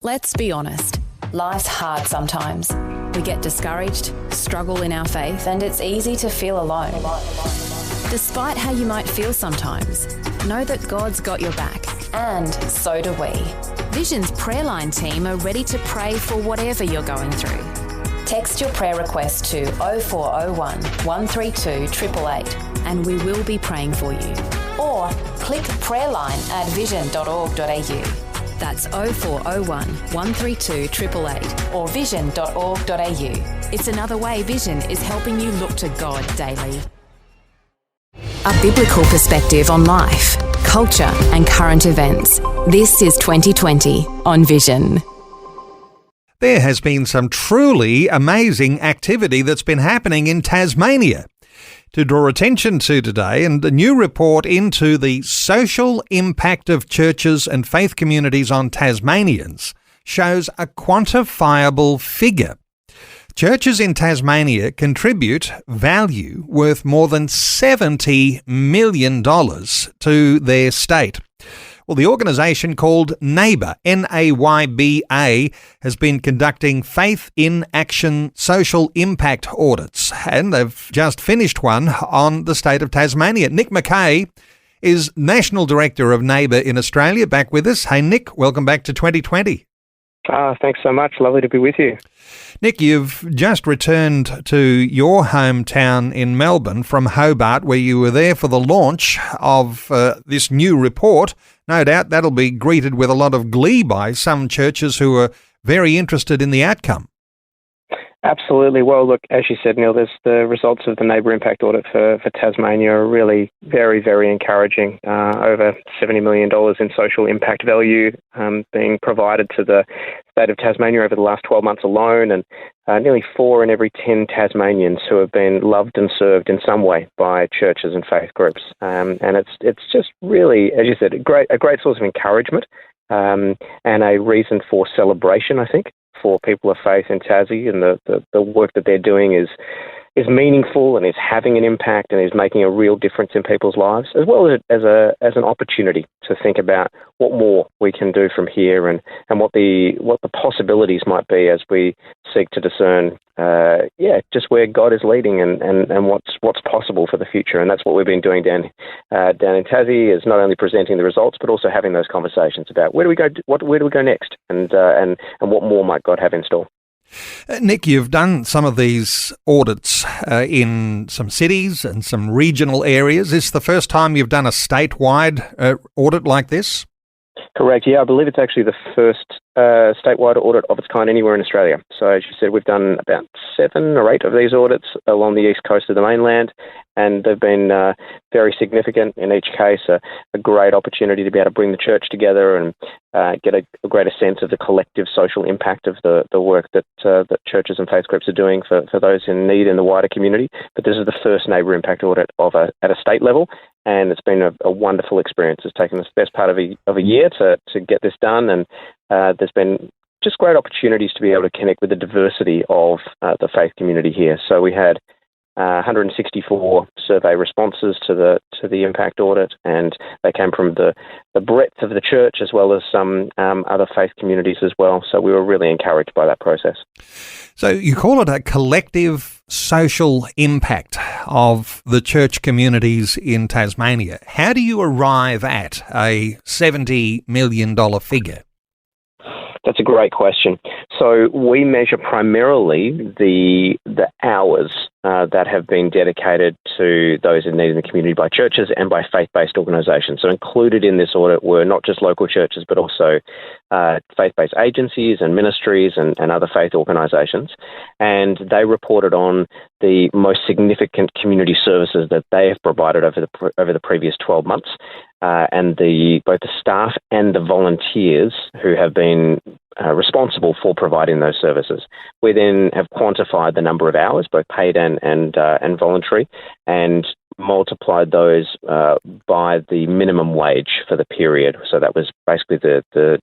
Let's be honest. Life's hard sometimes. We get discouraged, struggle in our faith, and it's easy to feel alone. Despite how you might feel sometimes, know that God's got your back. And so do we. Vision's prayer line team are ready to pray for whatever you're going through. Text your prayer request to 0401 132 888 and we will be praying for you. Or click prayerline at vision.org.au. That's 0401 132 888 or vision.org.au. It's another way Vision is helping you look to God daily. A biblical perspective on life, culture and current events. This is 2020 on Vision. There has been some truly amazing activity that's been happening in Tasmania. To draw attention to today, and a new report into the social impact of churches and faith communities on Tasmanians shows a quantifiable figure. Churches in Tasmania contribute value worth more than $70 million to their state. Well, the organisation called NAYBA, NAYBA, has been conducting Faith in Action social impact audits, and they've just finished one on the state of Tasmania. Nick Mackay is National Director of NAYBA in Australia, back with us. Hey, Nick, welcome back to 2020. Thanks so much. Lovely to be with you. Nick, you've just returned to your hometown in Melbourne from Hobart, where you were there for the launch of this new report. No doubt that'll be greeted with a lot of glee by some churches who are very interested in the outcome. Absolutely. Well, look, as you said, Neil, there's the results of the NAYBA impact audit for Tasmania are really very, very encouraging. Over $70 million in social impact value being provided to the state of Tasmania over the last 12 months alone, and nearly 4 in every 10 Tasmanians who have been loved and served in some way by churches and faith groups. And it's just really, as you said, a great source of encouragement and a reason for celebration, I think, for people of faith in Tassie, and the work that they're doing is meaningful and is having an impact and is making a real difference in people's lives, as well as an opportunity to think about what more we can do from here and what the possibilities might be as we seek to discern just where God is leading and what's possible for the future. And that's what we've been doing down in Tassie, is not only presenting the results but also having those conversations about where do we go next and what more might God have in store. Nick, you've done some of these audits in some cities and some regional areas. Is this the first time you've done a statewide audit like this? Correct, yeah. I believe it's actually the first statewide audit of its kind anywhere in Australia. So as you said, we've done about 7 or 8 of these audits along the east coast of the mainland, and they've been very significant in each case, a great opportunity to be able to bring the church together and get a greater sense of the collective social impact of the work that churches and faith groups are doing for those in need in the wider community. But this is the first NAYBA impact audit at a state level, and it's been a wonderful experience. It's taken us the best part of a year to get this done, and there's been just great opportunities to be able to connect with the diversity of the faith community here. So we had 164 survey responses to the impact audit, and they came from the breadth of the church as well as some other faith communities as well. So we were really encouraged by that process. So you call it a collective social impact of the church communities in Tasmania. How do you arrive at a $70 million figure? That's a great question. So we measure primarily the hours that have been dedicated to those in need in the community by churches and by faith-based organisations. So included in this audit were not just local churches, but also faith-based agencies and ministries and other faith organisations. And they reported on the most significant community services that they have provided over the previous 12 months. And both the staff and the volunteers who have been responsible for providing those services. We then have quantified the number of hours, both paid and voluntary, and multiplied those by the minimum wage for the period. So that was basically the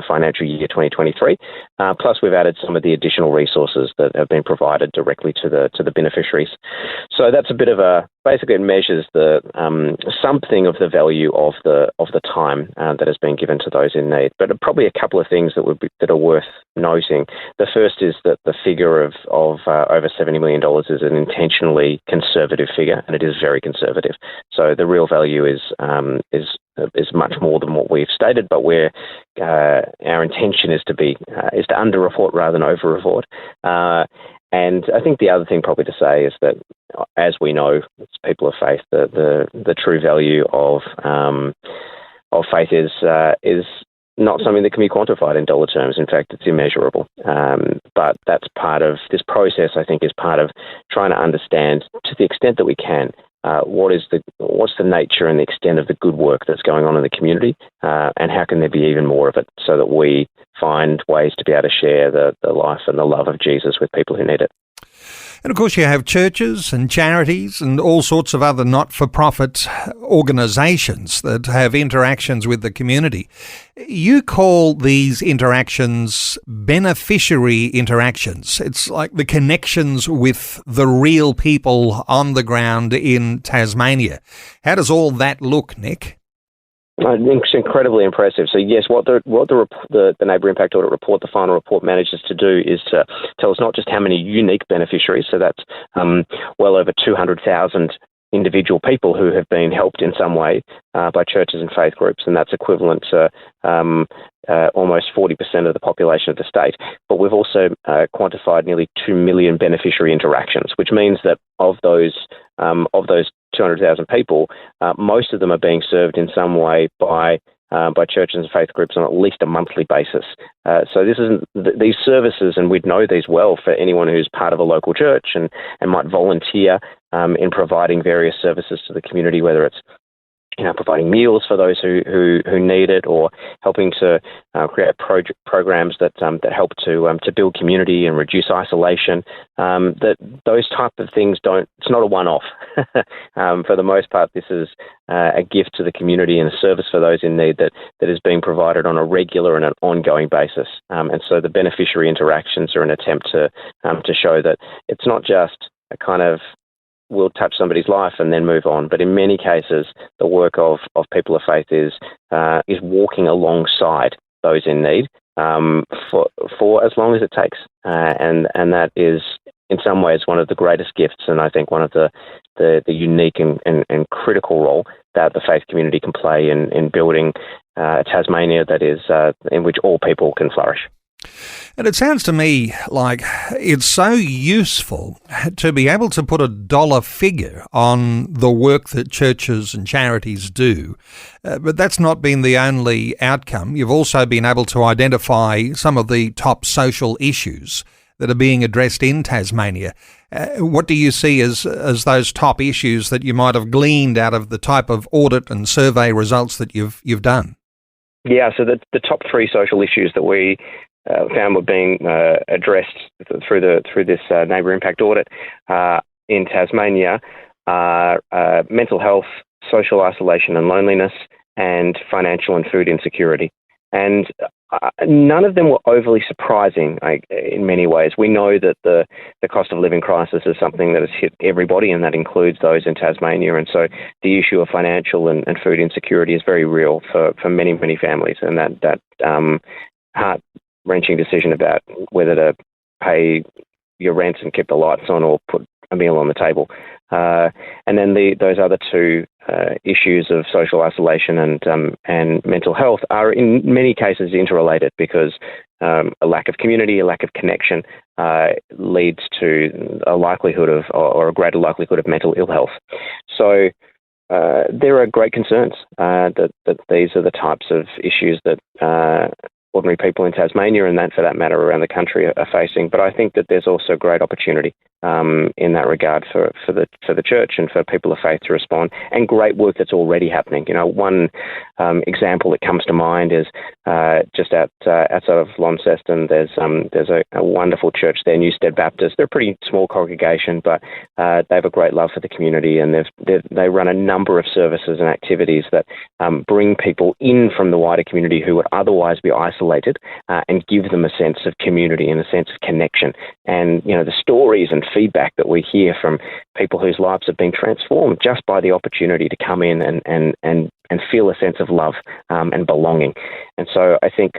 financial year 2023. Plus, we've added some of the additional resources that have been provided directly to the beneficiaries. So that's a bit of basically it measures the something of the value of the time that has been given to those in need. But probably a couple of things that are worth noting. The first is that the figure of over $70 million is an intentionally conservative figure, and it is very conservative. So the real value is much more than what we've stated, but our intention is to under-report rather than over-report. And I think the other thing probably to say is that, as we know, as people of faith, the true value of faith is not something that can be quantified in dollar terms. In fact, it's immeasurable. But that's part of this process, I think, is part of trying to understand, to the extent that we can, what's the nature and the extent of the good work that's going on in the community, and how can there be even more of it, so that we find ways to be able to share the life and the love of Jesus with people who need it. And of course you have churches and charities and all sorts of other not-for-profit organisations that have interactions with the community. You call these interactions beneficiary interactions. It's like the connections with the real people on the ground in Tasmania. How does all that look, Nick? I think it's incredibly impressive. So yes, what the NAYBA Impact Audit report, the final report, manages to do is to tell us not just how many unique beneficiaries, so that's well over 200,000 individual people who have been helped in some way by churches and faith groups, and that's equivalent to almost 40% of the population of the state. But we've also quantified nearly 2 million beneficiary interactions, which means that of those 200,000 people, most of them are being served in some way by churches and faith groups on at least a monthly basis. So these services, and we'd know these well for anyone who's part of a local church and might volunteer in providing various services to the community, whether it's providing meals for those who need it, or helping to create programs that help to build community and reduce isolation. That those type of things it's not a one-off. For the most part, this is a gift to the community and a service for those in need that is being provided on a regular and an ongoing basis. And so the beneficiary interactions are an attempt to show that it's not just a kind of we'll touch somebody's life and then move on. But in many cases, the work of people of faith is walking alongside those in need for as long as it takes. And that is, in some ways, one of the greatest gifts, and I think one of the unique and critical role that the faith community can play in building Tasmania that is in which all people can flourish. And it sounds to me like it's so useful to be able to put a dollar figure on the work that churches and charities do. But that's not been the only outcome. You've also been able to identify some of the top social issues that are being addressed in Tasmania. What do you see as those top issues that you might have gleaned out of the type of audit and survey results that you've done? Yeah, so the top three social issues that we found were being addressed through this NAYBA Impact Audit in Tasmania are mental health, social isolation and loneliness, and financial and food insecurity. And none of them were overly surprising in many ways. We know that the cost of living crisis is something that has hit everybody, and that includes those in Tasmania. And so the issue of financial and food insecurity is very real for many, many families, and that heart-wrenching decision about whether to pay your rent and keep the lights on or put a meal on the table. And then those other two issues of social isolation and mental health are in many cases interrelated, because a lack of community, a lack of connection leads to a likelihood of, or a greater likelihood of mental ill health. So there are great concerns that these are the types of issues that ordinary people in Tasmania, and that, for that matter, around the country are facing. But I think that there's also great opportunity in that regard for the church and for people of faith to respond, and great work that's already happening. One example that comes to mind is just outside of Launceston. There's a wonderful church there, Newstead Baptist. They're a pretty small congregation, but they have a great love for the community, and they run a number of services and activities that bring people in from the wider community who would otherwise be isolated, and give them a sense of community and a sense of connection. And the stories and feedback that we hear from people whose lives have been transformed just by the opportunity to come in and feel a sense of love and belonging. And so I think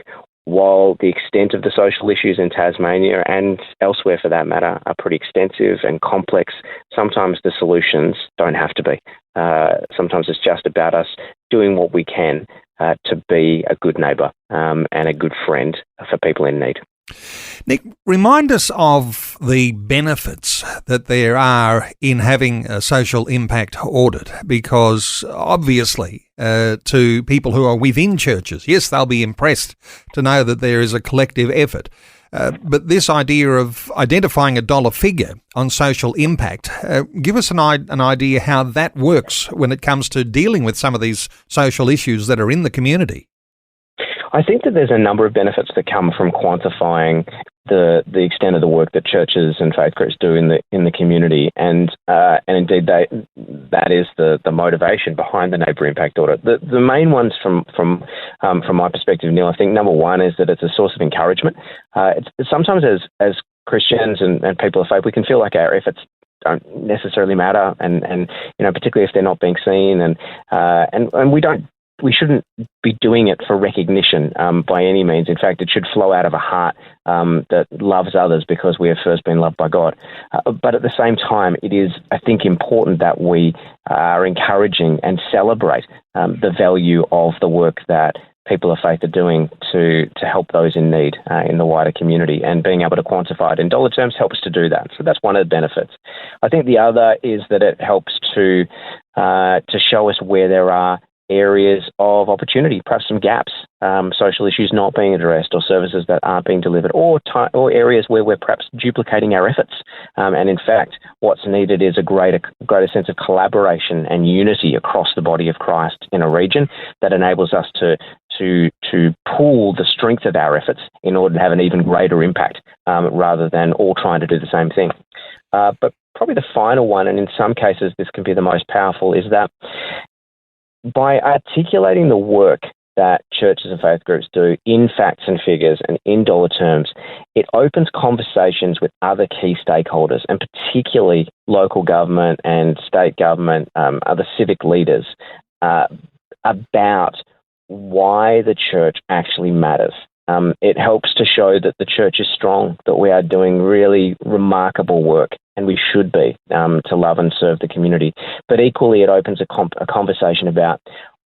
while the extent of the social issues in Tasmania and elsewhere for that matter are pretty extensive and complex, sometimes the solutions don't have to be. Sometimes it's just about us doing what we can to be a good neighbour and a good friend for people in need. Nick, remind us of the benefits that there are in having a social impact audit, because obviously to people who are within churches, yes, they'll be impressed to know that there is a collective effort. But this idea of identifying a dollar figure on social impact, give us an idea how that works when it comes to dealing with some of these social issues that are in the community. I think that there's a number of benefits that come from quantifying the extent of the work that churches and faith groups do in the community, and indeed that is the motivation behind the NAYBA impact audit. The main ones from my perspective, Neil, I think number one is that it's a source of encouragement. It's sometimes as Christians and people of faith, we can feel like our efforts don't necessarily matter, and particularly if they're not being seen, and we shouldn't be doing it for recognition by any means. In fact, it should flow out of a heart that loves others because we have first been loved by God. But at the same time, it is, I think, important that we are encouraging and celebrate the value of the work that people of faith are doing to help those in need in the wider community, and being able to quantify it in dollar terms helps to do that. So that's one of the benefits. I think the other is that it helps to show us where there are areas of opportunity, perhaps some gaps, social issues not being addressed, or services that aren't being delivered, or areas where we're perhaps duplicating our efforts. And in fact, what's needed is a greater sense of collaboration and unity across the body of Christ in a region that enables us to pool the strength of our efforts in order to have an even greater impact, rather than all trying to do the same thing. But probably the final one, and in some cases this can be the most powerful, is that by articulating the work that churches and faith groups do in facts and figures and in dollar terms, it opens conversations with other key stakeholders, and particularly local government and state government, other civic leaders, about why the church actually matters. It helps to show that the church is strong, that we are doing really remarkable work, and we should be, to love and serve the community. But equally, it opens a conversation about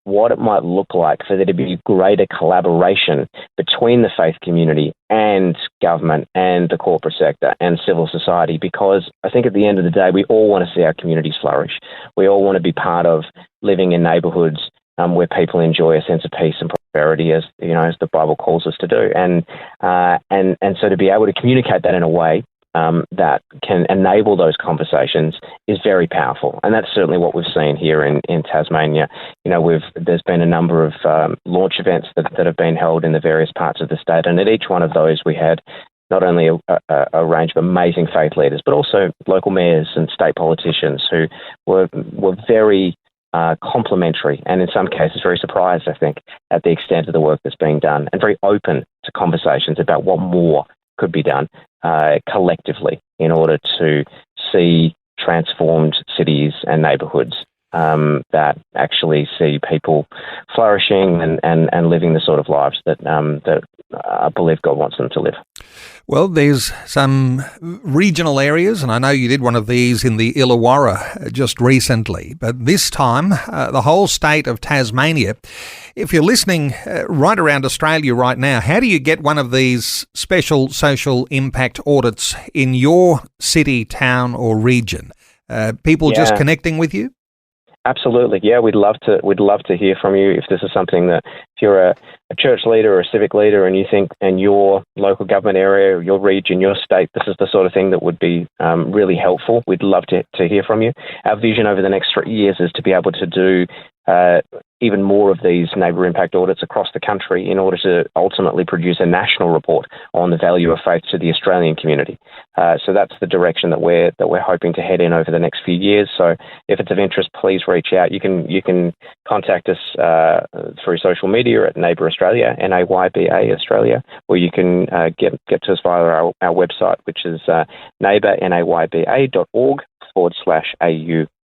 what it might look like for there to be greater collaboration between the faith community and government and the corporate sector and civil society, because I think at the end of the day, we all want to see our communities flourish. We all want to be part of living in neighbourhoods where people enjoy a sense of peace and prosperity, as the Bible calls us to do, and so to be able to communicate that in a way that can enable those conversations is very powerful, and that's certainly what we've seen here in Tasmania. There's been a number of launch events that have been held in the various parts of the state, and at each one of those we had not only a range of amazing faith leaders, but also local mayors and state politicians who were very complimentary, and in some cases very surprised, I think, at the extent of the work that's being done, and very open to conversations about what more could be done collectively in order to see transformed cities and neighbourhoods that actually see people flourishing and living the sort of lives that I believe God wants them to live. Well, there's some regional areas, and I know you did one of these in the Illawarra just recently, but this time the whole state of Tasmania. If you're listening right around Australia right now, how do you get one of these special social impact audits in your city, town or region? People just connecting with you? Absolutely. Yeah, we'd love to hear from you if this is something that, if you're a church leader or a civic leader and you think in your local government area, your region, your state, this is the sort of thing that would be really helpful. We'd love to hear from you. Our vision over the next 3 years is to be able to do even more of these neighbour impact audits across the country in order to ultimately produce a national report on the value of faith to the Australian community. So that's the direction that we're hoping to head in over the next few years. So if it's of interest, please reach out. You can contact us through social media at NAYBA Australia, NAYBA Australia, or you can get to us via our website, which is nayba.org/au.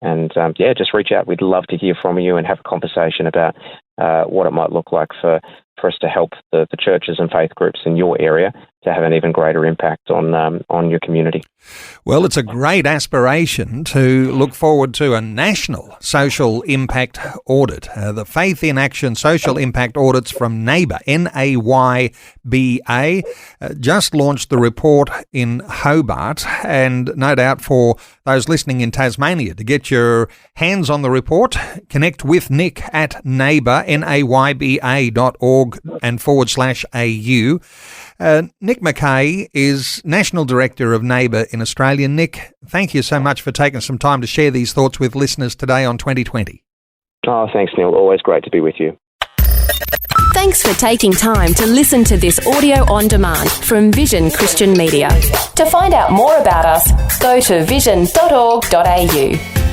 And just reach out. We'd love to hear from you and have a conversation about what it might look like for us to help the churches and faith groups in your area to have an even greater impact on your community. Well, it's a great aspiration to look forward to a national social impact audit. The Faith in Action Social Impact Audits from NAYBA, NAYBA, just launched the report in Hobart, and no doubt for those listening in Tasmania to get your hands on the report, connect with Nick at NAYBA, NAYBA.org/au. Nick Mackay is National Director of NAYBA in Australia. Nick, thank you so much for taking some time to share these thoughts with listeners today on 2020. Oh, thanks, Neil. Always great to be with you. Thanks for taking time to listen to this audio on demand from Vision Christian Media. To find out more about us, go to vision.org.au.